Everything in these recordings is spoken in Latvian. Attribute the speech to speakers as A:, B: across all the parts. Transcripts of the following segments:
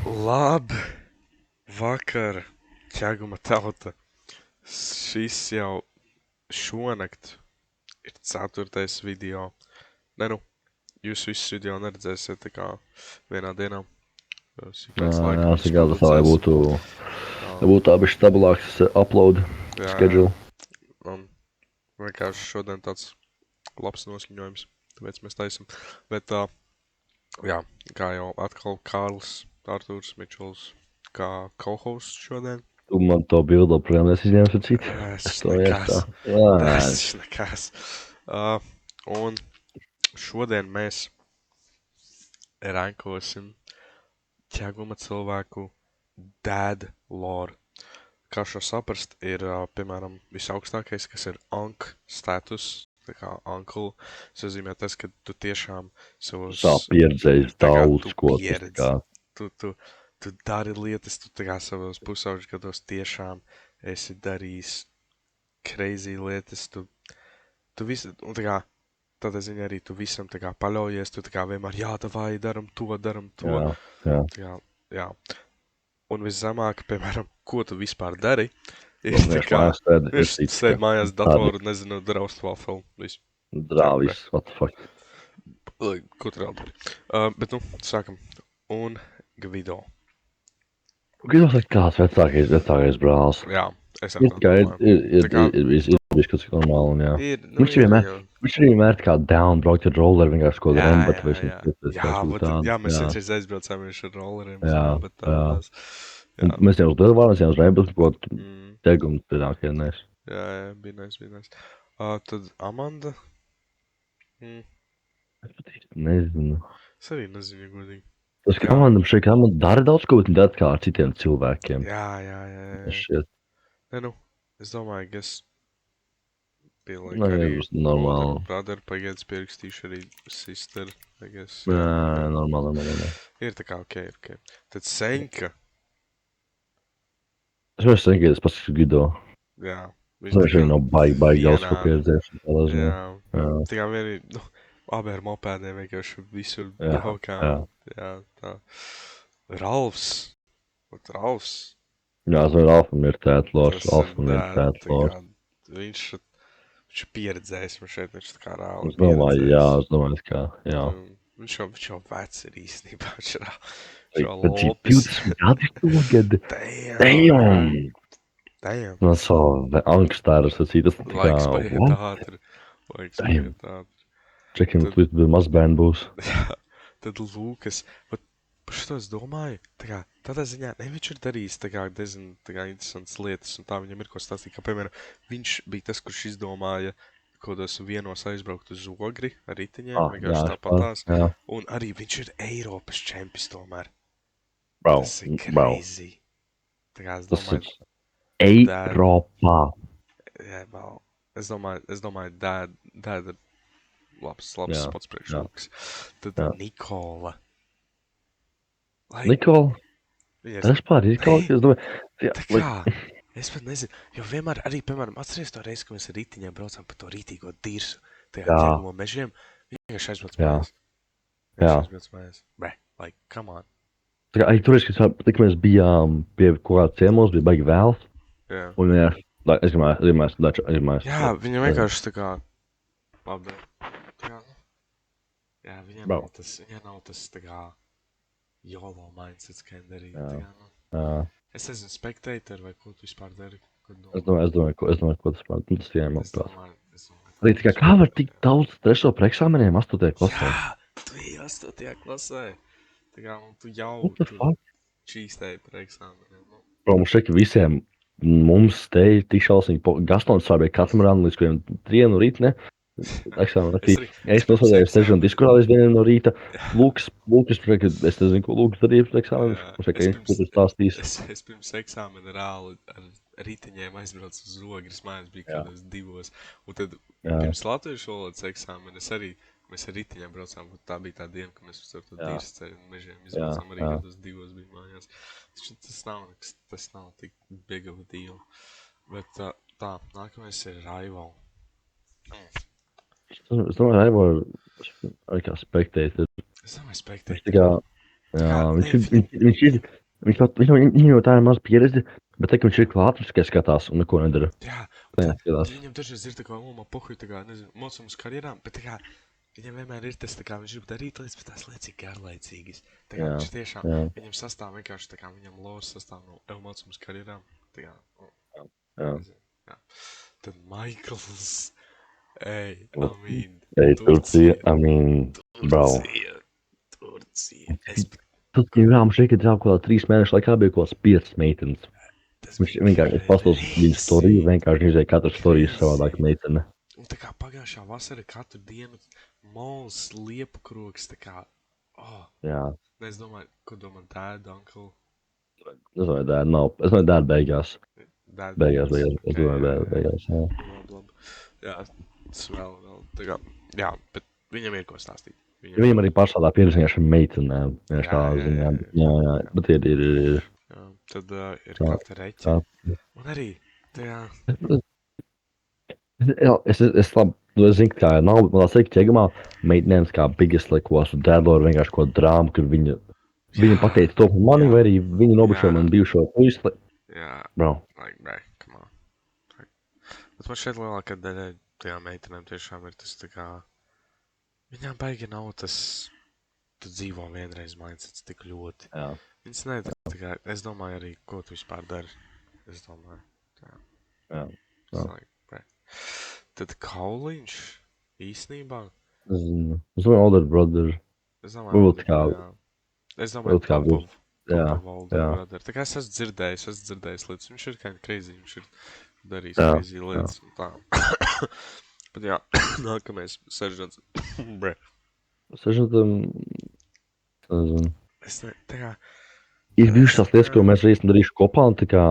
A: Labi, vakar, ķēguma tauta. Šis jau šonakt ir ceturtais video. Ne nu, jūs visus video neredzēsiet tā kā vienā dienā. Kāds laika viņus
B: Jāsaka, lai
A: publicēs.
B: būtu tā bišķi stabilāks upload
A: Jā,
B: schedule.
A: un vienkārši šodien tāds labs noskaņojums, tāpēc mēs taisam. Bet, jā, kā jau atkal Kārlis, Artūrs, Mičuls, kā co-hosts šodien.
B: Tu man to bildu projām izņēmis ar citu.
A: Tas
B: To
A: nekas.
B: iestā.
A: Tas nekas. Un šodien mēs rankosim ķēguma cilvēku dad lore. Kā šo saprast, ir, piemēram, visaugstākais, kas ir Ankh status, tā kā uncle. Tas nozīmē tas, ka tu tiešām savus...
B: Tā pieredzējis
A: tā kā
B: daudz
A: tu
B: ko.
A: pieredzi. Tu dari lietas, tu tā kā savos pusauģu gados tiešām esi darījis crazy lietas, tu visu, un tā kā, tādā ziņā arī tu visam tā kā paļaujies, tu tā kā vienmēr, jā, davai, daram to.
B: Jā.
A: Tā kā, jā. Un viszemāk, piemēram, ko tu vispār dari, ir tā kā, viņš sēd mājās datoru, nezinu, draust wafelu, visu.
B: Drāvis, what the fuck.
A: Ko tu vēl dari? Bet, nu, sākam. Un Gvido.
B: Gribu teikt, kāds vecākais brālis.
A: Jā, es
B: Ir
A: arī
B: tā kā
A: domāju.
B: ir kaut kas normāli, un jā.
A: Ir,
B: Viņš ir vienmēr kā down, braukt ar rolleri, vienkārši kaut kādā rembat vai
A: jā, mēs vienreiz aizbraucām viņš ar rolleriem.
B: Jā. Mēs jau uz Lielvārnas, jau uz rembat, kaut tegumu pienākie, nes.
A: Jā, bija nice. Tad Amanda?
B: Es pat īsti nezinu.
A: Es arī nezinu, godīgi.
B: Tas, ka Amanda šeit, ka Amanda dara daudz ko, bet dara kā ar citiem cilvēkiem.
A: Jā.
B: Šķiet.
A: Ne, nu, es domāju, ka es bija
B: Nu,
A: arī
B: normāli.
A: brother pagaids pierakstīšu arī sister, I guess.
B: Jā, normāli.
A: Ir tā kā, ok. Tad Senka.
B: Es varu Senka, es pats Guido.
A: Jā.
B: Viņš arī nav baigi daudz ko pieredzējis.
A: Jā. Tā kā vienī, nu, abi ar mopēdiem vienkārši visur braukām. Jā, tā. Ralfs.
B: Jā, es varu Alfam ir tētlors.
A: Viņš ir pieredzējis man šeit, viņš tā kā reāli
B: es domāju, ka jā.
A: Viņš jau vecs ir īstenībā, viņš
B: ir
A: lopis.
B: 20 gadi tagad.
A: Damn.
B: No savu angstāru sacīt, tas tā kā...
A: Laiks paiet ātri.
B: Čekiem līdz mazbērni būs.
A: Tad Lūkas, par šo es domāju, tā kā, tādā ziņā, ne viņš ir darījis tā kā diezgan interesantas lietas, un tā viņam ir ko stāstīt, kā, piemēram, viņš bija tas, kurš izdomāja kādos vienos aizbraukt uz Ogri ar ritiņiem, vienkārši tāpatās, un arī viņš ir Eiropas čempis tomēr. Tas ir crazy. Tā kā es domāju...
B: Eiropā.
A: Jā, es domāju, dad ir labs spots priekšrokas. Tad Nikola.
B: Nikola? Tas pār ir kaut kas, es domāju...
A: Tā kā, es pat nezinu, jo vienmēr arī, piemēram, atceries to reizi, ka mēs ar ritiņiem braucām pa to rītīgo dirsu, tajā ķēgumo mežiem, vienkārši aizbrauc mājās. Like, come on.
B: Tā kā, tur tik mēs bijām pie kaut kāda ciemos, bija baigi vēls.
A: Jā.
B: Un jā, es gribēju.
A: Jā, viņa vienkārši tā kā... Labi. Jā, viņa nav tas tā kā... YOLO mindsets, kā darīt. Es nezinu, spectator vai ko tu vispār dari?
B: Es domāju, ko tas pār. Tas vienmēr prāt. Arī tā kā var tik daudz trešo par eksāmeniem 8. klasē?
A: Jā, tu ej 8. klasē. Tā kā tu jau čīstēji par eksāmeniem.
B: Mums šeit visiem mums te tik šausmīgi Gastons sābēja katamaran līdz kuriem 3 no rīt, ne? Eksāmena raktīja. Es nosādēju sēžam diskurā līdz 1 no rīta. Lūks, es nezinu, ko Lūks darīja par eksāmenu.
A: Es pirms eksāmena reāli ar rītiņiem aizbraucu uz Ogres mājas, bija kādos 2. Un tad pirms latviešu valodas eksāmena mēs ar rītiņiem braucām, tā bija tā diena, ka mēs uz to dīrsceļu mežiem izbraucām, arī kādos 2 bija mājās. Tas nav tik big of a deal. Bet tā, nākamais ir Raivo.
B: Es domāju, Raivo arī kā spectator.
A: Es domāju, spectator.
B: Jā,
A: Tā kā,
B: viņš,
A: ne,
B: ir-
A: viņam,
B: viņš, ir- viņam jau tā ir maz pieredze, bet tā, ka viņš ir klāts, viņš tikai skatās un neko nedara.
A: jā, un tad
B: Neskatās.
A: viņam dažreiz ir tā kā, o, man pohuj, tā kā, nezinu, mocam uz karjerām, bet tā kā, viņam vienmēr ir tas, tā kā viņš grib darīt lietas, bet tās lietas ir garlaicīgas. Tā kā
B: Jā,
A: viņš tiešām,
B: jā,
A: viņam sastāv vienkārši, tā kā viņam lors sastāv no mocam uz karjerām. Tā kā,
B: jā.
A: nezinu, jā. Tad Maikls, ej, I
B: Un-
A: mean,
B: Ej, Turcija,
A: Turcija,
B: bro.
A: Turcija, Turcija.
B: Tad viņam šeit ir kaut kādā 3 mēnešu laikā bija kaut kāds 5 meitenes.
A: Tas
B: Viņš
A: bija
B: vienkārši pastos viņu storiju, vienkārši izēja katru storiju savādāk meitene.
A: Un tā kā pagājušā vasara katru dienu mols, liepu kroks, tā kā, oh,
B: Jā,
A: es domāju, ko domā dēda, uncle,
B: es domāju, dēļ nav. Es domāju, dēļ beigās.
A: dēda.
B: Beigās. Es domāju, dēļ beigās. Jā.
A: Labi. Jā, tas vēl, tā kā, jā, bet viņam ir ko stāstīt.
B: Viņam arī pašādā pieredzināšana meitenēm. Viņš
A: Jā,
B: tā
A: jā,
B: ziņā.
A: jā.
B: Jā, bet ir.
A: Jā, tad ir
B: Tā,
A: kāda reķe.
B: tā.
A: Un arī, tā jā,
B: Jā, es labi, nu, es zinu, ka tā nav, man liekas, ka ķegamā meitenēms kā biggest, like, ko esmu dēlor vienkārši ko drāmu, kur viņa pateica to par mani,
A: jā.
B: vai arī viņa nobušoja
A: Jā.
B: man bijušo puisi, like,
A: jā,
B: bro.
A: like, come on. Bet man šeit lielākā daļa tajām meitenēm tiešām ir tas tā kā, viņām baigi nav tas, tu dzīvo vienreiz mindsets tik ļoti.
B: Jā.
A: Viņas ne, tā kā, es domāju arī, ko tu vispār dari. Es domāju, tā.
B: Jā.
A: It's like, tad Kauliņš īsnībā,
B: Es zinu. Es domāju, older brother.
A: es domāju,
B: Varbūt kā,
A: jā. Es domāju,
B: varbūt kā būs. Jā,
A: older
B: jā.
A: brother. Tā kā es esmu dzirdējis lietas. Viņš ir kind crazy, viņš ir darījis
B: Jā,
A: crazy lietas un tā. Bet jā, nākamais seržants. Bre.
B: Sažatam, nezinu.
A: Es ne, tā kā,
B: Ir bijušas tās lietas, ko mēs reiz darījuši kopā, un tā kā,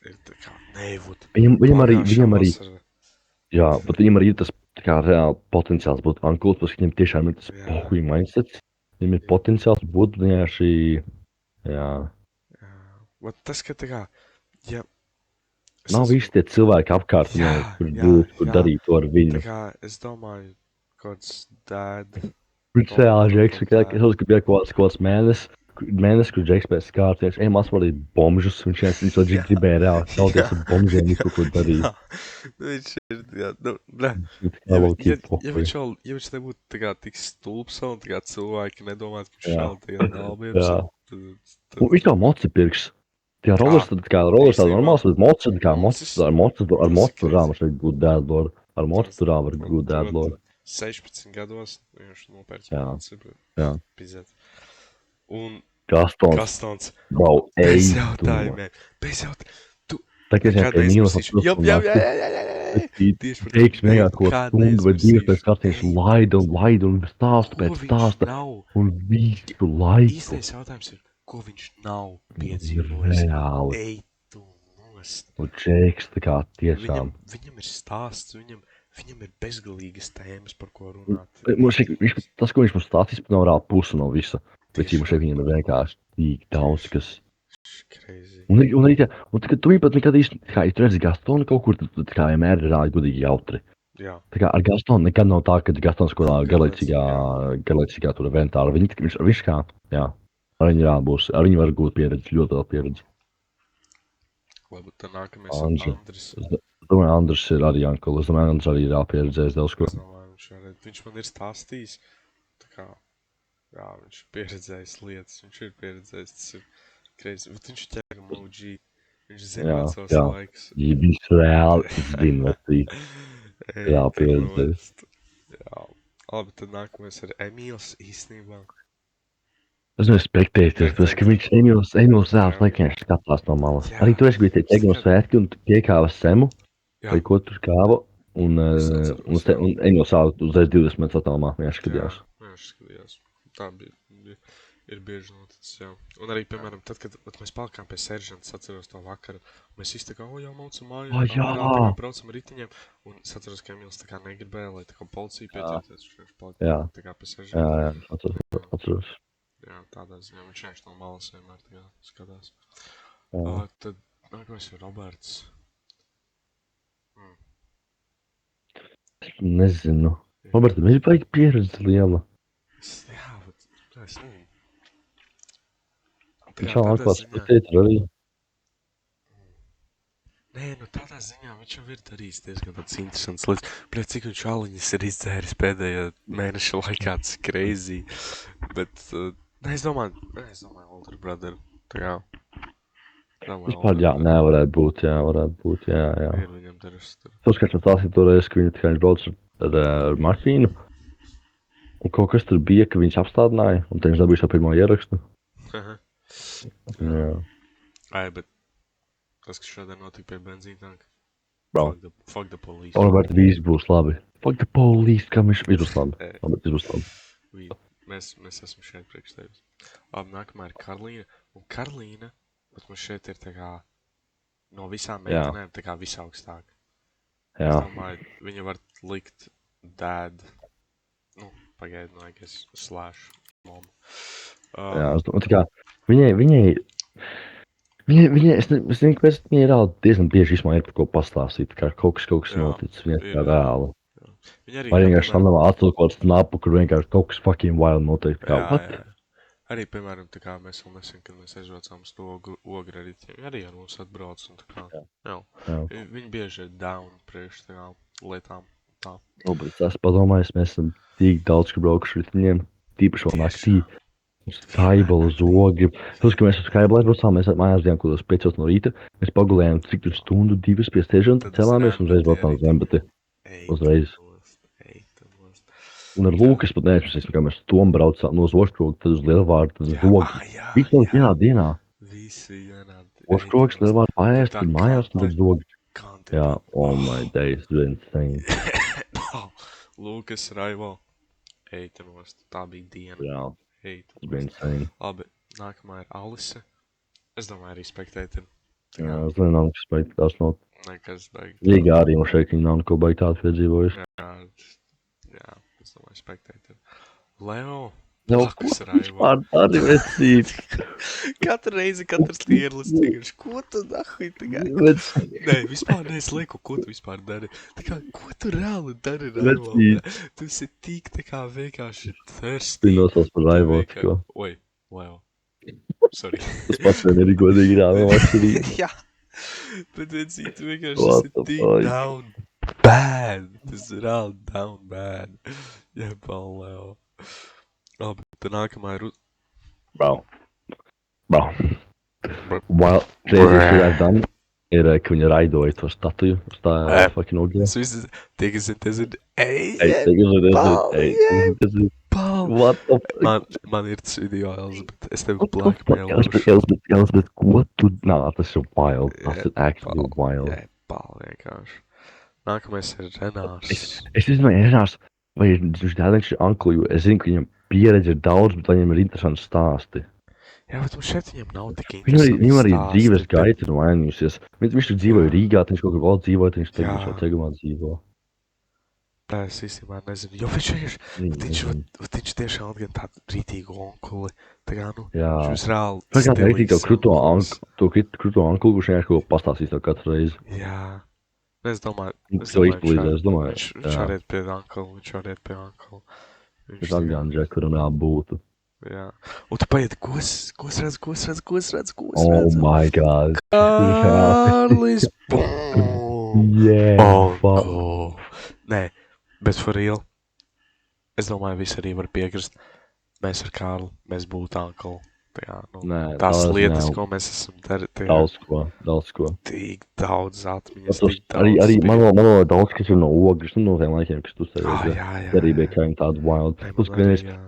A: ir tā kā, nevot.
B: viņam arī,
A: Vasara.
B: jā, bet viņam arī ir tas, tā kā, reāli potenciāls būt ankls, pēc viņam tiešām ir tas
A: Jā.
B: pohuj mindsets. Viņam ir potenciāls būt vienkārši, jā.
A: Jā. Vat tas, ka tā kā, ja... es
B: Nav
A: esmu-
B: visi tie cilvēki apkārt,
A: Jā,
B: viņam, kur
A: jā,
B: būt, kur
A: jā.
B: darīt to ar
A: Tā
B: viņu.
A: kā, es domāju, kāds dēd...
B: Viņš reāli, Džeks, ka bija kaut kāds mēnesis, kur Džeks pēc kārties, ejam asvalīt bomžus, viņš to gribēja reāli kauties ar bomžiem, viņš kaut ko darīja.
A: Jā, viņš ir, jā, nu, bre,
B: Tā
A: ja,
B: low-key
A: ja viņš nebūtu tā kā tik stulbs un tā kā cilvēki nedomātu, ka viņš
B: Jā.
A: šādi tajā nalbieps,
B: Jā.
A: tad,
B: Un viņš tā moci pirks. Jā, rollers tad kā rollers tāda
A: īstenībā.
B: normāls, bet moci tā kā
A: Mocis-
B: moci ar
A: mocis
B: moci turā
A: crazy.
B: var būt dēdlor. Ar moci turā var būt dēdlor.
A: 16 gados viņš nopērts
B: Jā.
A: moci,
B: Jā.
A: pizēt. Un
B: Gastons,
A: Gastons,
B: bro,
A: bez
B: ej,
A: jautājumiem, bez jautājumiem.
B: Tā kā es
A: Nekad neizprasīšu. Jā, tieši par to.
B: Teiks vienkārši ko
A: Nekad
B: stundu vai divas pēc
A: neizprasīšu.
B: kārtības
A: Ej.
B: laida un stāsta
A: Ko
B: pēc
A: viņš
B: stāsta
A: nav?
B: un visu laiku.
A: Īstais jautājums ir, ko viņš nav piedzīvojis.
B: Reāli.
A: Ej, tu nost.
B: Un Džeks tā kā tiešām.
A: Viņam ir stāsts, viņam ir bezgalīgas tēmas, par ko runāt.
B: Tas, ko viņš mums stāstīs, nav reāli pusi no visa. Bet
A: Tieši
B: šeit viņam ir vienkārši tik daudz, kas.
A: Crazy.
B: Un arī tā, un tā, ka tu pat nekad īsti, kā, ja tu redzi Gastonu kaut kur, tad kā vienmēr ir reāli gudīgi jautri.
A: Jā,
B: Tā kā ar Gastonu nekad nav tā, ka Gastons kaut kādā
A: Garlaicīgā.
B: garlaicīgā tur eventā. Viņš kā, jā, ar viņu reāli būs, ar viņu var gūt pieredzi, ļoti liela pieredzi.
A: labi, tad nākamais ir
B: Andri.
A: Andris.
B: Es domāju, Andrs ir arī Jankul, es domāju, Andrs arī ir reāli pieredzējis daudz ko.
A: Es domāju, viņš man ir stāstījis, tā kā, jā, viņš ir pieredzējis lietas, viņš ir pieredzējis, tas ir crazy. Bet viņš ķēra emoji, viņš zina
B: Jā,
A: vecos
B: jā.
A: laikus.
B: Viņš reāli zina, vecīt.
A: Ej,
B: Jā,
A: tu
B: pieredzējis.
A: nost. Jā, labi, tad nākamais ir Emīls īstenībā.
B: Es nevaru spektēties, bet ka viņš Emīls reāls laikiem skatās no malas.
A: Jā.
B: Arī tu esi bijis tie Egno svētki un tu piekāva semu,
A: Jā,
B: vai ko tur kāva, un
A: atceros, jā.
B: Emīls sāva uzreiz 20 metrus attālumā, vienkārši skatījās.
A: Jā, viņš skatījās. Tā bija, ir bieži noticis, jā. Un arī, piemēram, tad, kad mēs palikām pie seržanta, atceros to vakaru, mēs visi tā kā, o, jā, maucam mājā,
B: O, jā!
A: ārā, tā kā braucam ar ritiņiem, un es atceros, ka Emīls tā kā negribēja, lai tā kā policija pieķerties, viņš palika
B: Jā.
A: tā kā pie
B: Jā,
A: seržanta.
B: jā, atceros.
A: Jā, tādā ziņā viņš vienkārši no malas vienmēr tā kā skatās.
B: Jā.
A: Tad nākamais ir Roberts.
B: Nezinu. Robertam ir baigi pieredze liela.
A: Jā, bet es nezinu. Tā
B: Viņš
A: kā
B: jau
A: tādā
B: atklāts
A: ziņā,
B: Twitter arī.
A: nē, nu tādā ziņā viņš jau ir darījis diezgan tāds interesants lietas. Pret cik viņš aliņas ir izdzēris pēdējā mēneša laikā, tas ir crazy. Bet, nē, es domāju, Older Brother, tā kā, domāju,
B: Vispār, jā,
A: Older
B: nē, varētu būt, jā.
A: Brother, ir viņam daras tur.
B: Tu skaties, tas ir toreiz, ka viņš brauc ar mašīnu. Un kaut kas tur bija, ka viņus apstādināja, un viņš dabūja savu pirmo ierakstu.
A: Aha.
B: Jā.
A: Ai, bet tas, kas šodien notika pie benzīna tanka.
B: Bro.
A: Fuck the police.
B: Roberts, viss būs labi. Fuck the police, kā viņš būs labi.
A: Ē.
B: Roberts, viss būs labi.
A: Mēs esam šeit priekš tevis. Labi, nākamā ir Karlīna. Un Karlīna, bet mums šeit ir tā kā no visām
B: Jā.
A: meitenēm tā kā visaugstāk.
B: Jā.
A: Es domāju, viņa var likt dad. Nu, pagaidi, no es slash mom.
B: Jā, es domāju, tā kā viņai, es nezinu, kāpēc viņai ir diezgan bieži vismaz ir par ko pastāstīt, kā kaut kas
A: Jā,
B: noticis, viņai
A: ir.
B: tā reāli.
A: Viņa arī,
B: Vai
A: kā,
B: vienkārši
A: piemēram,
B: samnamā atcelt kaut kādu snapu, kur vienkārši kaut kas fucking wild notiek. Kā,
A: jā,
B: what?
A: jā. Arī, piemēram, tā kā mēs vēl nesen, kad mēs aizvācām uz to ogri arī, arī ar mums atbrauc un tā kā, jā.
B: Jā.
A: Viņi bieži ir down priekš tā kā lietām. Tā.
B: Nu, bet es padomāju, mēs esam tik daudz, ka braukuši ar viņiem, tīpaši vēl naktī. Skaibala, zogi. Tas, ka mēs uz Skaibala aizbraucām, mēs mājās bijām kaut kādos 5 no rīta. Mēs pagulējām cik tur stundu, 2 pie steža un
A: Tad
B: celāmies un uzreiz braucām uz Zembeti. Uzreiz. Un ar Lūkas pat neatceros, kā mēs tom braucām no Oškroga, tad uz Lielvārdu, tad uz Zogu. Viss no vienā dienā.
A: Visi vienā.
B: Oškrogs, Lielvārdu pārējās,
A: Tā
B: tad mājās, un tad Zogi.
A: Kanti.
B: Jā, oh my days, it's insane.
A: Lūkas Raivo. Eitanost. Tā bija diena.
B: Jā,
A: Eitanost.
B: it's been insane.
A: Labi, nākamā ir Alise. Es domāju, arī Spectator.
B: Jā, es nezinu, kas baigi tās no.
A: Nekas baigi.
B: Līgā arī mums šeit viņi nav neko baigi tādu piedzīvojuši.
A: Jā, es domāju, Spectator. Leo.
B: Nav
A: Blakus Raivo.
B: vispār tādi vecīt.
A: Katru reizi, katrs lierlis vienkārši, ko tu dahi tagad? Nē, vispār nē, es lieku, ko tu vispār dari. Tā kā, ko tu reāli dari, Raivo? Tu esi tik tā kā vienkārši thirsty.
B: Viņi nosauc par Raivo, ko.
A: Oi, Leo. Sorry.
B: Tas pats vien ir godīgi rāvi mašīnī.
A: Jā. Bet vecīt, tu vienkārši
B: What
A: esi
B: the
A: tik
B: fuck?
A: down bad. Tas ir reāli down bad. Jebal, Leo. Labi, tad nākamā ir...
B: Bro. Well, crazy I've done ir, ka viņi raidoja to statuju uz tā fucking ogļa.
A: Tas viss, tie, kas zina, Paul.
B: What the fuck?
A: Man ir tas video, Elizabeth. Es tevi blackmailošu.
B: Elizabeth, ko tu... Nā, tas ir wild. Tas ir actually wild.
A: Jā, Paul, vienkārši. Nākamais ir Renārs.
B: Es nezinu, Renārs, vai viņš dēliņš ir ankli, jo es zinu, ka viņam pieredze ir daudz, bet viņam ir interesanti stāsti.
A: Jā, bet mums šeit viņam nav tik interesanti
B: Viņam arī
A: stāsti,
B: dzīves
A: bet-
B: gaita ir mainījusies. Viņš tur dzīvoja Rīgā, viņš kaut kur vēl dzīvoja, viņš
A: Jā.
B: tagad jau Tegumā dzīvo.
A: Tā es īstenībā nezinu, jo viņš tiešām gan tādu rītīgu onkuli. Tā kā, nu,
B: Jā.
A: viņš reāli...
B: Tā kā tā ir to
A: stilīgs
B: kruto anklu, kurš vienkārši kaut ko pastāstīs tev katru reizi.
A: Jā. Es domāju,
B: To izpalīdzēs, es domāju.
A: viņš
B: Jā.
A: arī iet pie ankla,
B: Viņš atgāna Džeku un būtu.
A: Jā. Un tu paiet, ko es redzu?
B: Oh my god.
A: Kārlis! Bum!
B: Yeah, fuck.
A: Oh, nē, bet for real. Es domāju, visi arī var piekrist. Mēs ar Kārlu, mēs būtu ankli. Tā kā, nu,
B: Nē,
A: tās
B: tās
A: lietas,
B: nav.
A: ko mēs esam darījuši,
B: Daudz ko.
A: tik daudz atmiņas,
B: Tas
A: tik daudz.
B: arī man vēl daudz, kas ir no ogles, no tiem laikiem, kas tu
A: Ah,
B: sēdi.
A: jā.
B: Arī bija kā viņi tādu wild.
A: Nē,
B: Plus,
A: man
B: ka
A: arī, jā.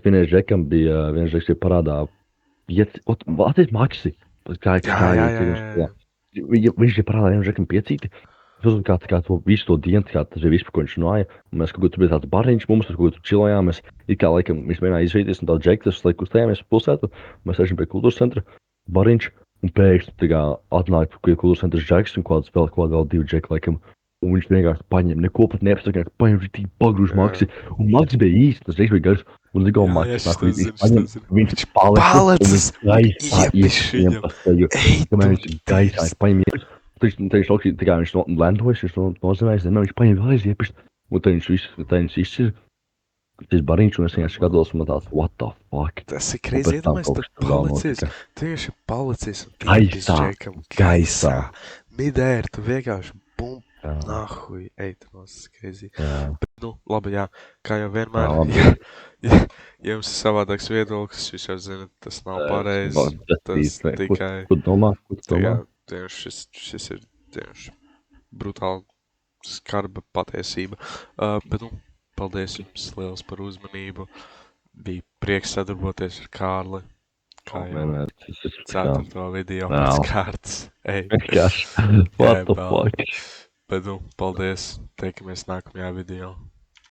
B: vienreiz Džekam bija, viens Džeks bija parādā, atīt Maksi.
A: Jā.
B: Viņš bija parādā vienam Džekam piecīti. Es uzmanīju, kā to visu to dienu, kā tas bija viss, par ko viņš runāja. Un mēs kaut kur tur bija tāds bariņš mums, ar ko tur čilojām. Mēs it kā laikam, viņš mēģināja izvairīties no tā Džeka, tas laiku uzstājāmies pilsētu. Mēs ejam pie kultūras centra, bariņš, un pēkšņi tā kā atnāk pie kultūras centra Džeks un kaut kāds vēl 2 Džeki laikam. Un viņš vienkārši paņem, neko pat nepasaka, paņem viņš tik pagrūž Maksi. Un Maks bija īsti, tas reiz bija gars. Un līgo
A: Jā,
B: Maks,
A: es
B: nāk,
A: to
B: viņš
A: zinu,
B: paņem,
A: es to zinu.
B: viņš palicis, un viņš gaisā
A: iepiš
B: viņam
A: viņam.
B: pasteju.
A: Ej,
B: Kamēr
A: tu
B: viņš gaisā, viņš paņem iepiš. Viņš laukšķi, tā kā viņš lendojas, viņš nozīmēs, viņš paņem vēlreiz iepiš. Un tad viņš izšķir. šis bariņš, un es vienkārši skatos, un man tāds, what the fuck?
A: Tas ir
B: Un
A: crazy,
B: pēc tam
A: iedomājies,
B: kaut
A: tur
B: kas tur vēl
A: palicis,
B: notika.
A: tieši palicis un
B: Gaisā,
A: Džekam
B: gaisā.
A: Midēr, tu vienkārši bum,
B: Jā,
A: nahuj, ej, tas ir crazy.
B: jā.
A: Bet, nu, labi, jā, kā jau vienmēr,
B: Jā, labi.
A: ja jums ir savādāks viedoklis, jūs jau zinat, tas nav pareizi, tas tikai,
B: Ko domā? Ko tu domā?
A: tieši šis ir tieši brutāli skarba patiesība. Bet, nu, paldies jums liels par uzmanību. Bija prieks sadarboties ar Kārli. Kā jau
B: Vienmēr, tas ir
A: 4. video
B: Jā.
A: pēc kārtas. Ej,
B: vienkārši, what the
A: Gēbel.
B: fuck?
A: Bet, nu, paldies. Tiekamies nākamajā video.